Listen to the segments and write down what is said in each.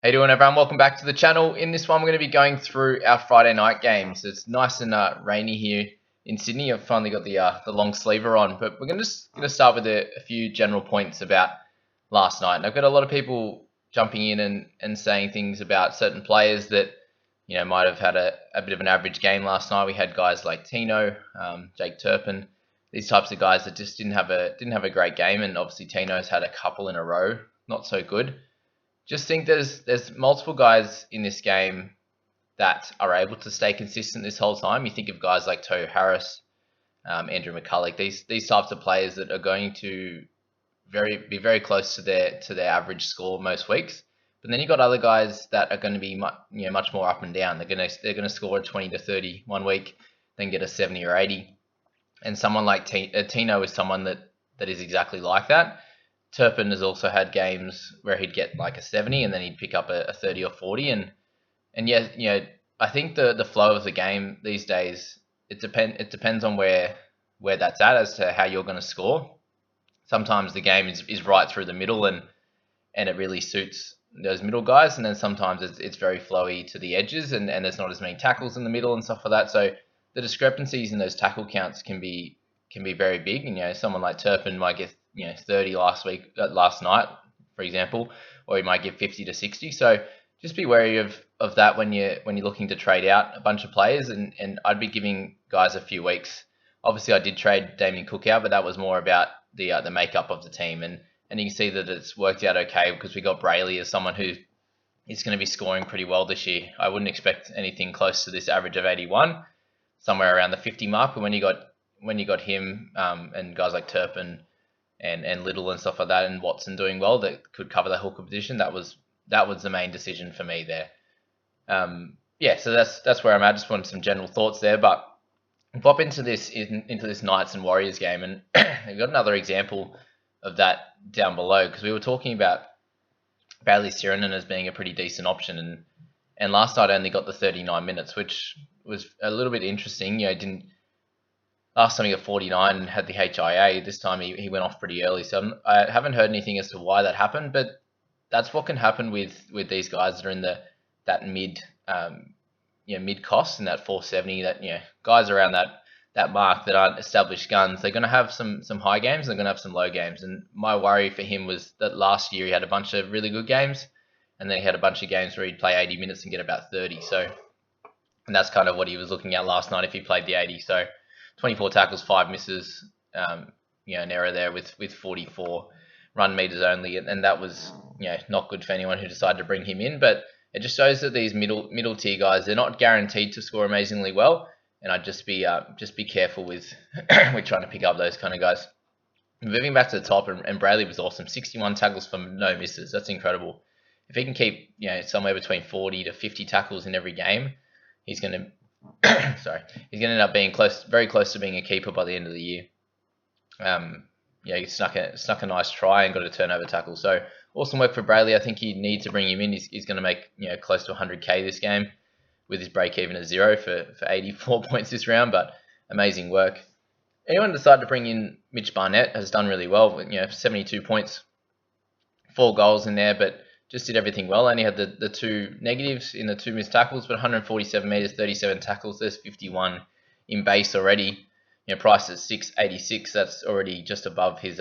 How you doing, everyone? Welcome back to the channel. In this one, we're going to be going through our Friday night games. It's nice and rainy here in Sydney. I've finally got the long sleever on, but we're going to start with a few general points about last night. And I've got a lot of people jumping in and saying things about certain players that might have had a bit of an average game last night. We had guys like Tino, Jake Turpin, these types of guys that just didn't have a great game, and obviously Tino's had a couple in a row, not so good. Just think there's multiple guys in this game that are able to stay consistent this whole time. You think of guys like Tohu Harris, Andrew Mcculloch, these types of players that are going to be very close to their average score most weeks. But then you've got other guys that are going to be much more up and down. They're gonna score a 20 to 30 one week, then get a 70 or 80. And someone like Tino is someone that is exactly like that. Turpin has also had games where he'd get like a 70 and then he'd pick up a 30 or 40. And yeah, I think the flow of the game these days, it depends on where that's at as to how you're going to score. Sometimes the game is right through the middle and it really suits those middle guys, and then sometimes it's very flowy to the edges and there's not as many tackles in the middle and stuff like that. So the discrepancies in those tackle counts can be very big. And someone like Turpin might get 30 last night, for example, or he might get 50 to 60. So just be wary of that when you're looking to trade out a bunch of players, and I'd be giving guys a few weeks. Obviously, I did trade Damien Cook out, but that was more about the makeup of the team, and you can see that it's worked out okay because we got Brayley as someone who is going to be scoring pretty well this year. I wouldn't expect anything close to this average of 81, somewhere around the 50 mark. But when you got him and guys like Turpin and Little and stuff like that, and Watson doing well that could cover the hooker position, that was the main decision for me there. So that's where I'm at. Just wanted some general thoughts there, but we'll pop into this Knights and Warriors game, and we've got another example of that down below, because we were talking about Bailey Sirenen as being a pretty decent option, and last night only got the 39 minutes, which was a little bit interesting. Last time he got 49 and had the HIA. This time he went off pretty early. So I haven't heard anything as to why that happened, but that's what can happen with these guys that are in that mid mid cost, and that 470. That guys around that mark that aren't established guns. They're going to have some high games. They're going to have some low games. And my worry for him was that last year he had a bunch of really good games, and then he had a bunch of games where he'd play 80 minutes and get about 30. And that's kind of what he was looking at last night if he played the 80. So 24 tackles, 5 misses, an error there with 44 run meters only, and that was not good for anyone who decided to bring him in. But it just shows that these middle tier guys, they're not guaranteed to score amazingly well, and I'd just be careful with trying to pick up those kind of guys. Moving back to the top, and Brayley was awesome, 61 tackles for no misses. That's incredible. If he can keep somewhere between 40 to 50 tackles in every game, he's going to he's going to end up being very close to being a keeper by the end of the year. He snuck a nice try and got a turnover tackle. So awesome work for Brayley. I think you need to bring him in. He's going to make close to 100k this game with his break even at 0 for 84 points this round. But amazing work. Anyone decided to bring in Mitch Barnett has done really well. 72 points, 4 goals in there, but just did everything well. Only had the 2 negatives in the 2 missed tackles, but 147 meters, 37 tackles. There's 51 in base already. Price is 686. That's already just above his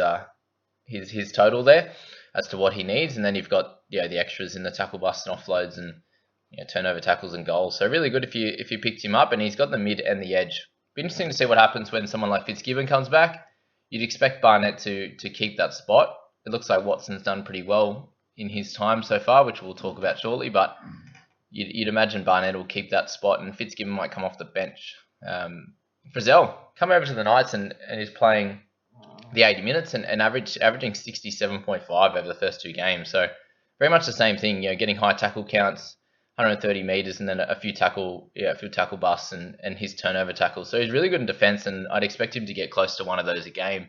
total there as to what he needs. And then you've got the extras in the tackle bust and offloads and turnover tackles and goals. So really good if you picked him up, and he's got the mid and the edge. Be interesting to see what happens when someone like Fitzgibbon comes back. You'd expect Barnett to keep that spot. It looks like Watson's done pretty well in his time so far, which we'll talk about shortly, but you'd imagine Barnett will keep that spot, and Fitzgibbon might come off the bench. Frizzell come over to the Knights and is playing the 80 minutes and averaging 67.5 over the first 2 games. So very much the same thing, getting high tackle counts, 130 meters, and then a few tackle busts and his turnover tackles. So he's really good in defense, and I'd expect him to get close to one of those a game.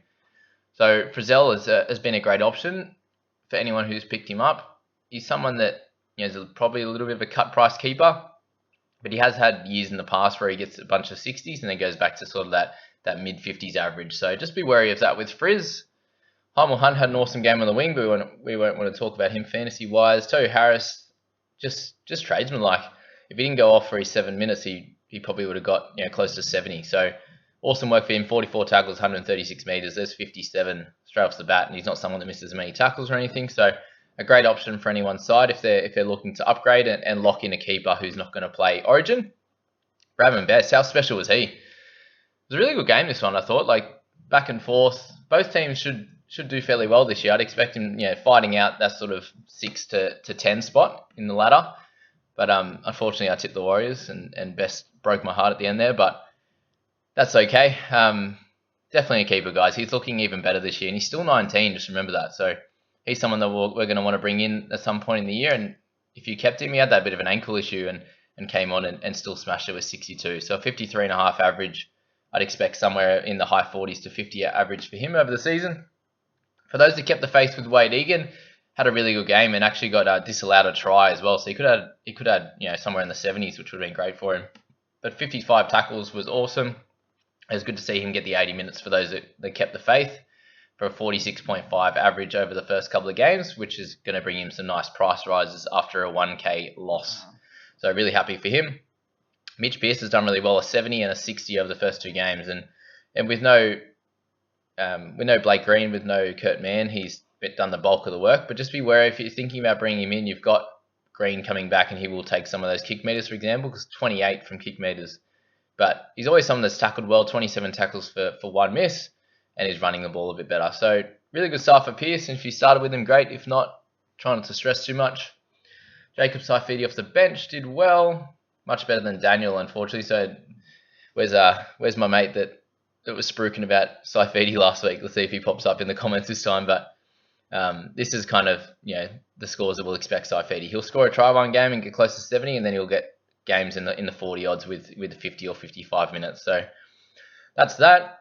So Frizzell has been a great option for anyone who's picked him up. He's someone that is probably a little bit of a cut price keeper, but he has had years in the past where he gets a bunch of 60s and then goes back to sort of that mid 50s average. So just be wary of that with Frizz. Heimel Hunt had an awesome game on the wing, but we won't want to talk about him fantasy wise. Tohu Harris just tradesman like. If he didn't go off for his 7 minutes, he probably would have got close to 70. So awesome work for him. 44 tackles, 136 meters. There's 57 straight off the bat, and he's not someone that misses many tackles or anything. So a great option for anyone's side if they're looking to upgrade and lock in a keeper who's not going to play Origin. Bradman Best, how special was he? It was a really good game, this one, I thought. Like, back and forth. Both teams should do fairly well this year. I'd expect him, fighting out that sort of 6 to 10 spot in the ladder. But unfortunately, I tipped the Warriors, and Best broke my heart at the end there. But that's okay. Definitely a keeper, guys. He's looking even better this year, and he's still 19. Just remember that. So he's someone that we're going to want to bring in at some point in the year. And if you kept him, he had that bit of an ankle issue and came on and still smashed it with 62. So a 53.5 average. I'd expect somewhere in the high 40s to 50 average for him over the season. For those that kept the faith with Wade Egan, had a really good game and actually got disallowed a try as well. So he could have somewhere in the 70s, which would have been great for him. But 55 tackles was awesome. It was good to see him get the 80 minutes for those that kept the faith for a 46.5 average over the first couple of games, which is going to bring him some nice price rises after a 1K loss. So really happy for him. Mitch Pearce has done really well, a 70 and a 60 over the first 2 games. And with no Blake Green, with no Kurt Mann, he's done the bulk of the work. But just be wary if you're thinking about bringing him in, you've got Green coming back and he will take some of those kick meters, for example, because 28 from kick meters. But he's always someone that's tackled well, 27 tackles for 1 miss, and he's running the ball a bit better. So really good stuff for Pearce. And if you started with him, great. If not, try not to stress too much. Jacob Saifidi off the bench did well. Much better than Daniel, unfortunately. So where's my mate that was spruiking about Saifidi last week? Let's see if he pops up in the comments this time. But this is kind of the scores that we'll expect Saifidi. He'll score a try one game and get close to 70, and then he'll get games in the 40 odds with 50 or 55 minutes. So that's that.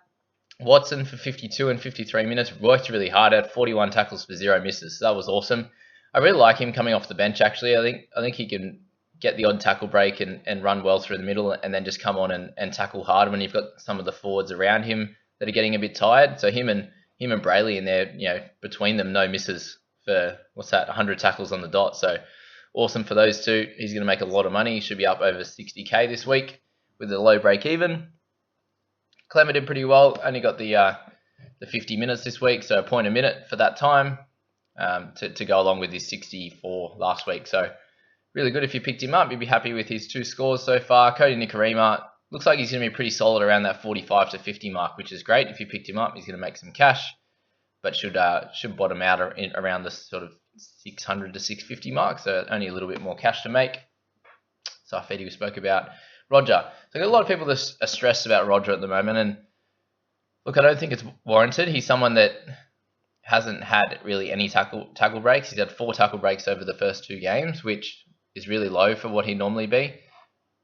Watson for 52 and 53 minutes worked really hard at 41 tackles for 0 misses. So that was awesome. I really like him coming off the bench. Actually, I think he can get the odd tackle break and run well through the middle, and then just come on and tackle hard when you've got some of the forwards around him that are getting a bit tired. So him and Brayley in there, between them, no misses for 100 tackles on the dot. So awesome for those two. He's going to make a lot of money. He should be up over 60k this week with a low break even. Clemmer did pretty well. Only got the 50 minutes this week, so a point a minute for that time to go along with his 64 last week. So really good if you picked him up. You'd be happy with his 2 scores so far. Cody Nikorima looks like he's going to be pretty solid around that 45 to 50 mark, which is great. If you picked him up, he's going to make some cash, but should bottom out around the sort of 600 to 650 mark, so only a little bit more cash to make. Saifidi we spoke about. Roger. So a lot of people that are stressed about Roger at the moment, and look, I don't think it's warranted. He's someone that hasn't had really any tackle breaks. He's had 4 tackle breaks over the first 2 games, which is really low for what he'd normally be.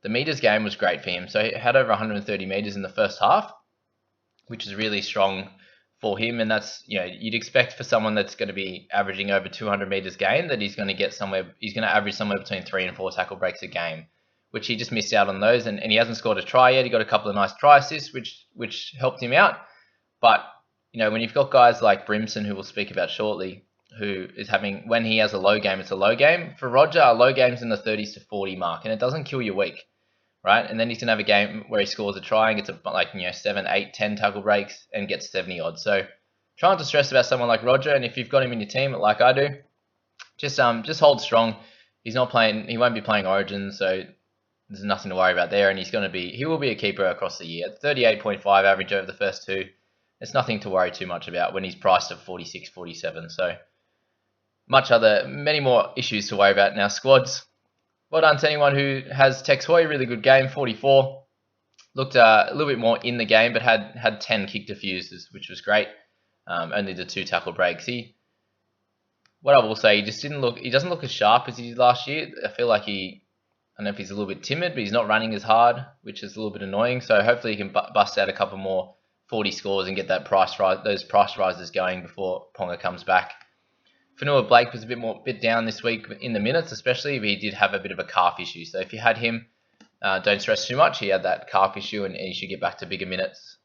The meters game was great for him. So he had over 130 meters in the first half, which is really strong for him. And that's, you'd expect for someone that's going to be averaging over 200 meters gained that he's going to average somewhere between 3 and 4 tackle breaks a game, which he just missed out on those. And he hasn't scored a try yet. He got a couple of nice try assists, which helped him out. But, when you've got guys like Brimson, who we'll speak about shortly, who is having, when he has a low game, it's a low game. For Roger, a low game's in the 30s to 40 mark, and it doesn't kill your week, right? And then he's going to have a game where he scores a try and gets 7, 8, 10 tackle breaks and gets 70 odd. So try not to stress about someone like Roger, and if you've got him in your team, like I do, just hold strong. He won't be playing Origin, so there's nothing to worry about there, and he will be a keeper across the year. 38.5 average over the first 2. It's nothing to worry too much about when he's priced at 46, 47. So many more issues to worry about now. Squads. Well done to anyone who has Tex Hoy. Really good game, 44. Looked a little bit more in the game, but had 10 kick diffusers, which was great. Only the 2 tackle breaks. What I will say, he doesn't look as sharp as he did last year. I feel like I don't know if he's a little bit timid, but he's not running as hard, which is a little bit annoying. So hopefully he can bust out a couple more 40 scores and get those price rises going before Ponga comes back. Fanua Blake was a bit down this week in the minutes, especially, but he did have a bit of a calf issue. So if you had him, don't stress too much. He had that calf issue, and he should get back to bigger minutes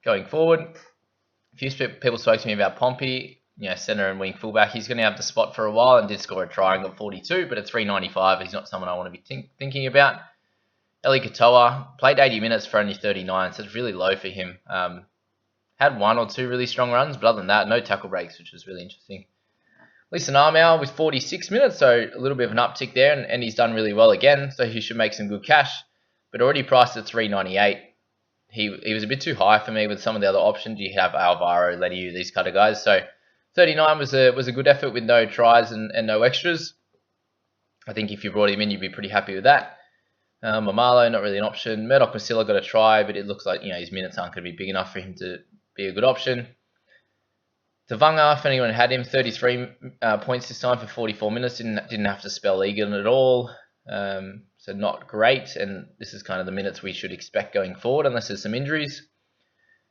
going forward. A few people spoke to me about Pompey. centre and wing fullback. He's going to have the spot for a while and did score a try and got 42, but at 395, he's not someone I want to be thinking about. Ellie Katoa played 80 minutes for only 39, so it's really low for him. Had 1 or 2 really strong runs, but other than that, no tackle breaks, which was really interesting. Leeson Armour with 46 minutes, so a little bit of an uptick there, and he's done really well again, so he should make some good cash, but already priced at 398. He was a bit too high for me with some of the other options. You have Alvaro, Lediu, these kind of guys, so 39 was a good effort with no tries and no extras. I think if you brought him in, you'd be pretty happy with that. Mamalo, not really an option. Mcculloch got a try, but it looks like his minutes aren't going to be big enough for him to be a good option. Tavanga, if anyone had him, 33 points this time for 44 minutes. Didn't have to spell Egan at all. So not great. And this is kind of the minutes we should expect going forward, unless there's some injuries.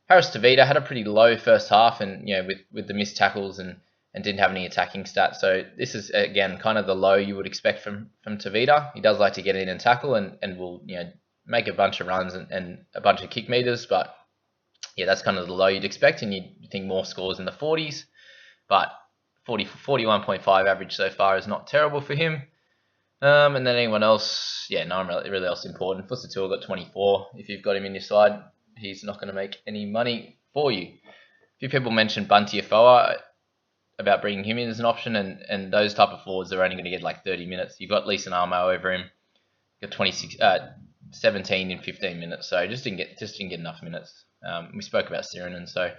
Harris Tavita had a pretty low first half, and with the missed tackles and didn't have any attacking stats. So this is again kind of the low you would expect from Tavita. He does like to get in and tackle, and will make a bunch of runs and a bunch of kick meters, but yeah, that's kind of the low you'd expect, and you'd think more scores in the 40s, but 41.5 average so far is not terrible for him. And then anyone else, no one really else important. Fusatua got 24. If you've got him in your side, he's not going to make any money for you. A few people mentioned Bunty Afoa about bringing him in as an option, and those type of forwards are only going to get like 30 minutes. You've got Leeson Armo over him, got 17 in 15 minutes, so just didn't get enough minutes. We spoke about Sirinen, so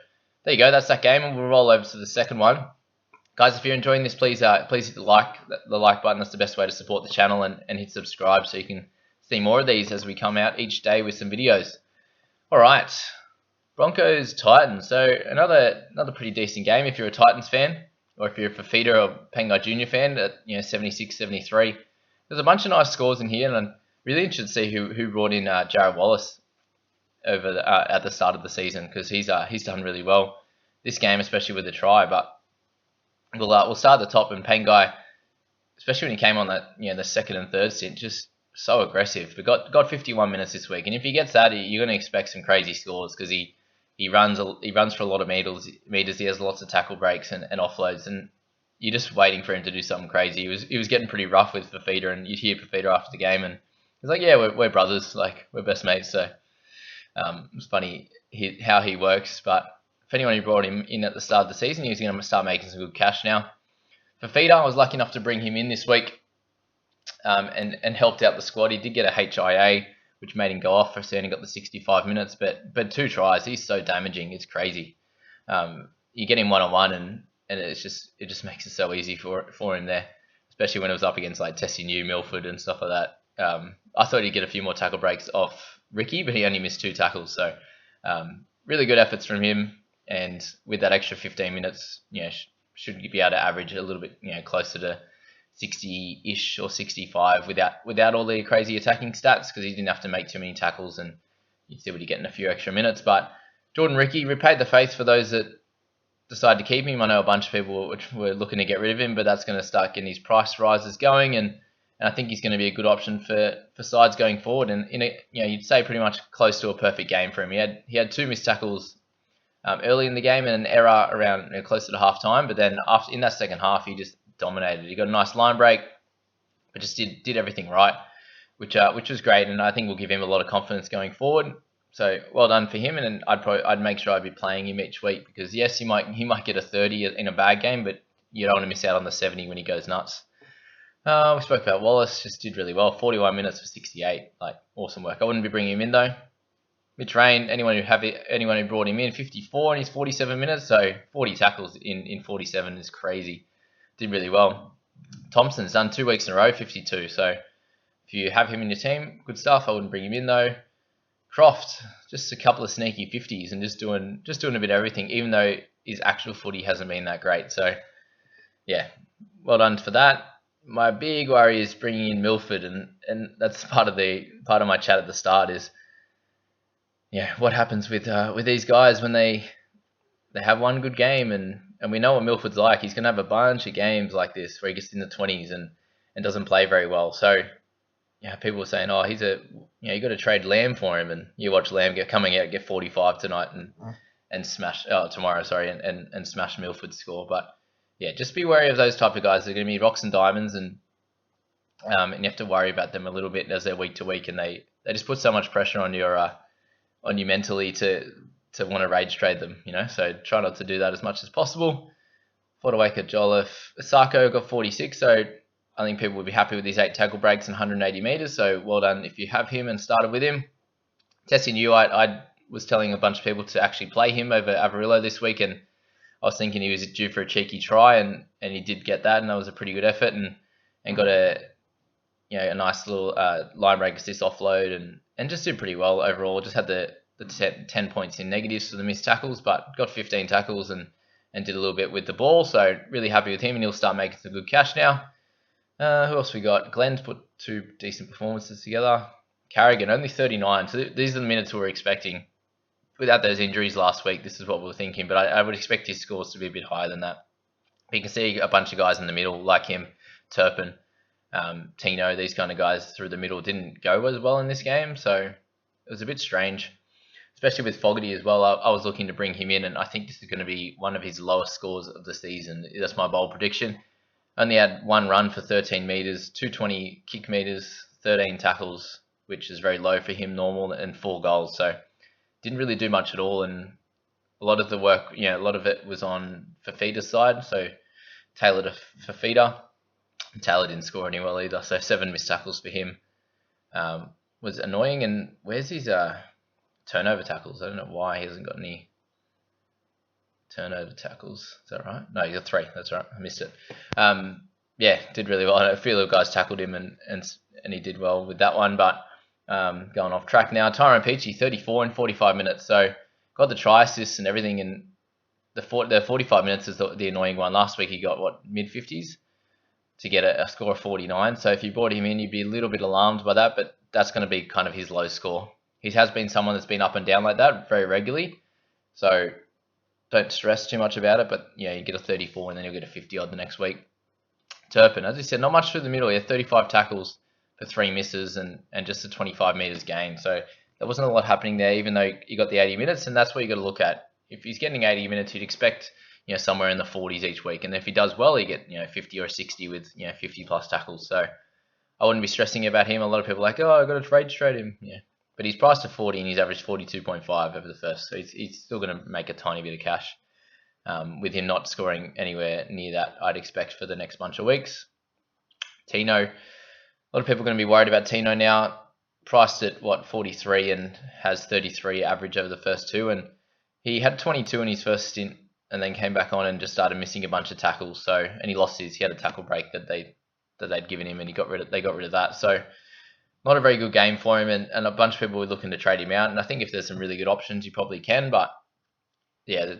there you go. That's that game, and we'll roll over to the second one. Guys, if you're enjoying this, please hit the like button. That's the best way to support the channel, and hit subscribe so you can see more of these as we come out each day with some videos. All right, Broncos Titans. So another pretty decent game if you're a Titans fan, or if you're a Fafita or Pangai Junior fan at 76-73. There's a bunch of nice scores in here, and I'm really interested to see who brought in Jarrod Wallace over at the start of the season, because he's done really well this game, especially with the try. But we'll start at the top, and Pangai, especially when he came on that the second and third stint, just so aggressive. But got 51 minutes this week, and if he gets that, you're going to expect some crazy scores, because he runs for a lot of meters. He has lots of tackle breaks and offloads, and you're just waiting for him to do something crazy. He was getting pretty rough with Fafita, and you'd hear Fafita after the game, and he's like, yeah, we're brothers, like we're best mates. So it's funny how he works. But if anyone who brought him in at the start of the season, he's going to start making some good cash now. Fafita, I was lucky enough to bring him in this week, and helped out the squad. He did get a HIA, which made him go off, so he only got the 65 minutes, but 2 tries. He's so damaging, it's crazy. You get him one-on-one, and it just makes it so easy for him there, especially when it was up against like Tessie New, Milford, and stuff like that. I thought he'd get a few more tackle breaks off Ricky, but he only missed 2 tackles. So really good efforts from him, and with that extra 15 minutes, should be able to average a little bit, closer to 60-ish or 65 without all the crazy attacking stats, because he didn't have to make too many tackles, and you'd still be getting a few extra minutes. But Jordan Ricky repaid the faith for those that decided to keep him. I know a bunch of people were looking to get rid of him, but that's going to start getting his price rises going, and I think he's going to be a good option for sides going forward. And you'd say pretty much close to a perfect game for him. He had 2 missed tackles early in the game and an error around closer to half time, but then in that second half he just dominated. He got a nice line break, but just did everything right, which was great, and I think will give him a lot of confidence going forward. So well done for him, and I'd make sure I'd be playing him each week, because yes, he might get a 30 in a bad game, but you don't want to miss out on the 70 when he goes nuts. We spoke about Wallace, just did really well. 41 minutes for 68, like awesome work. I wouldn't be bringing him in though. Mitch Rain, anyone who brought him in, 54 in his 47 minutes, so 40 tackles in 47 is crazy. Did really well. Thompson's done 2 weeks in a row, 52. So if you have him in your team, good stuff. I wouldn't bring him in though. Croft, just a couple of sneaky 50s and just doing a bit of everything, even though his actual footy hasn't been that great. So yeah, well done for that. My big worry is bringing in Milford, and that's part of my chat at the start is, what happens with these guys when they have one good game, and we know what Milford's like. He's going to have a bunch of games like this where he gets in the 20s and doesn't play very well. So people were saying, oh, you got to trade Lamb for him, and you watch Lamb get 45 tonight and smash tomorrow, and smash Milford's score. But yeah, just be wary of those type of guys. They're going to be rocks and diamonds, and you have to worry about them a little bit as they're week to week, and they just put so much pressure on you mentally to want to rage trade them. So try not to do that as much as possible. Fodawaka, Jolliffe, Sako got 46, so I think people would be happy with his 8 tackle breaks and 180 meters. So well done if you have him and started with him. Tessie New, I was telling a bunch of people to actually play him over Avarillo this week, and I was thinking he was due for a cheeky try, and he did get that, and that was a pretty good effort, and got a nice little line break assist offload, and just did pretty well overall. Just had the 10 points in negatives for the missed tackles, but got 15 tackles and did a little bit with the ball. So really happy with him, and he'll start making some good cash now. Who else we got? Glenn's put 2 decent performances together. Carrigan, only 39. So these are the minutes we were expecting. Without those injuries last week, this is what we were thinking. But I would expect his scores to be a bit higher than that. But you can see a bunch of guys in the middle, like him, Turpin, Tino, these kind of guys through the middle didn't go as well in this game. So it was a bit strange, especially with Fogarty as well. I was looking to bring him in, and I think this is going to be one of his lowest scores of the season. That's my bold prediction. Only had 1 run for 13 meters, 220 kick meters, 13 tackles, which is very low for him, normal, and 4 goals. So didn't really do much at all, and a lot of the work, a lot of it was on Fafita's side. So Taylor to Fafita. Taylor didn't score any well either. So 7 missed tackles for him was annoying. And where's his turnover tackles? I don't know why he hasn't got any turnover tackles. Is that right? No, he got 3. That's right. I missed it. Yeah, did really well. A few little guys tackled him, and he did well with that one. But going off track now, Tyrone Peachy, 34 in 45 minutes. So got the try assists and everything. And the 45 minutes is the annoying one. Last week he got, mid-50s to get a score of 49. So if you brought him in, you'd be a little bit alarmed by that. But that's going to be kind of his low score. He has been someone that's been up and down like that very regularly. So don't stress too much about it. But, you get a 34 and then you'll get a 50-odd the next week. Turpin, as I said, not much through the middle. He had 35 tackles for 3 misses and just a 25 meters gain. So there wasn't a lot happening there, even though he got the 80 minutes. And that's what you got to look at. If he's getting 80 minutes, you'd expect somewhere in the 40s each week. And if he does well, he get 50 or 60 with 50 plus tackles. So I wouldn't be stressing about him. A lot of people are like, I got to trade him. Yeah, but he's priced at 40 and he's averaged 42.5 over the first. So he's still going to make a tiny bit of cash. With him not scoring anywhere near that, I'd expect for the next bunch of weeks. Tino, a lot of people are going to be worried about Tino now. Priced at 43 and has 33 average over the first 2, and he had 22 in his first stint, and then came back on and just started missing a bunch of tackles. So, and he had a tackle break that they'd given him, and they got rid of that. So, not a very good game for him, and a bunch of people were looking to trade him out. And I think if there's some really good options, you probably can. But yeah,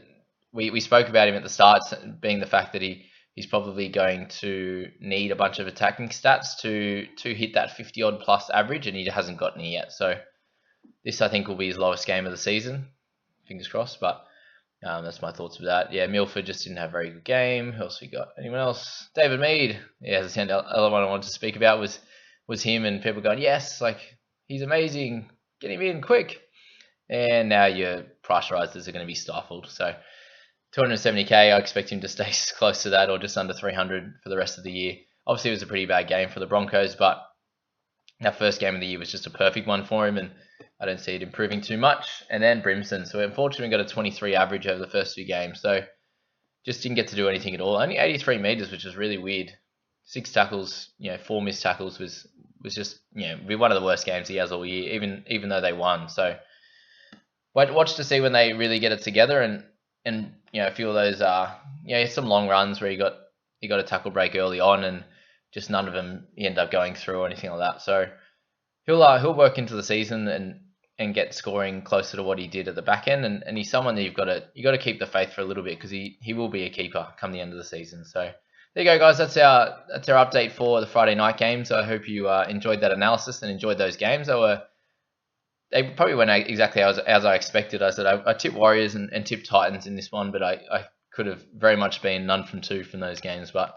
we spoke about him at the start, being the fact that he's probably going to need a bunch of attacking stats to hit that 50-odd plus average, and he hasn't gotten it yet. So this, I think, will be his lowest game of the season. Fingers crossed, but that's my thoughts of that. Yeah, Milford just didn't have a very good game. Who else we got? Anyone else? David Mead. Yeah, the other one I wanted to speak about was him, and people going, yes, like, he's amazing. Get him in quick. And now your price rises are going to be stifled. So 270k, I expect him to stay close to that or just under 300 for the rest of the year. Obviously, it was a pretty bad game for the Broncos, but our first game of the year was just a perfect one for him, and I don't see it improving too much. And then Brimson. So unfortunately, we got a 23 average over the first 2 games. So just didn't get to do anything at all. Only 83 meters, which was really weird. 6 tackles, 4 missed tackles was just, be one of the worst games he has all year, even though they won. So watch to see when they really get it together, and a few of those some long runs where he got a tackle break early on, and just none of them he ended up going through or anything like that. So he'll work into the season and get scoring closer to what he did at the back end, and he's someone that you got to keep the faith for a little bit, because he will be a keeper come the end of the season. So there you go, guys. That's our update for the Friday night games. I hope you enjoyed that analysis and enjoyed those games. They probably went exactly as I expected. I said I tipped Warriors and tipped Titans in this one, but I could have very much been none from 2 from those games. But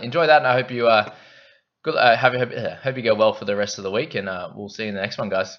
enjoy that, and I hope you hope you go well for the rest of the week, and we'll see you in the next one, guys.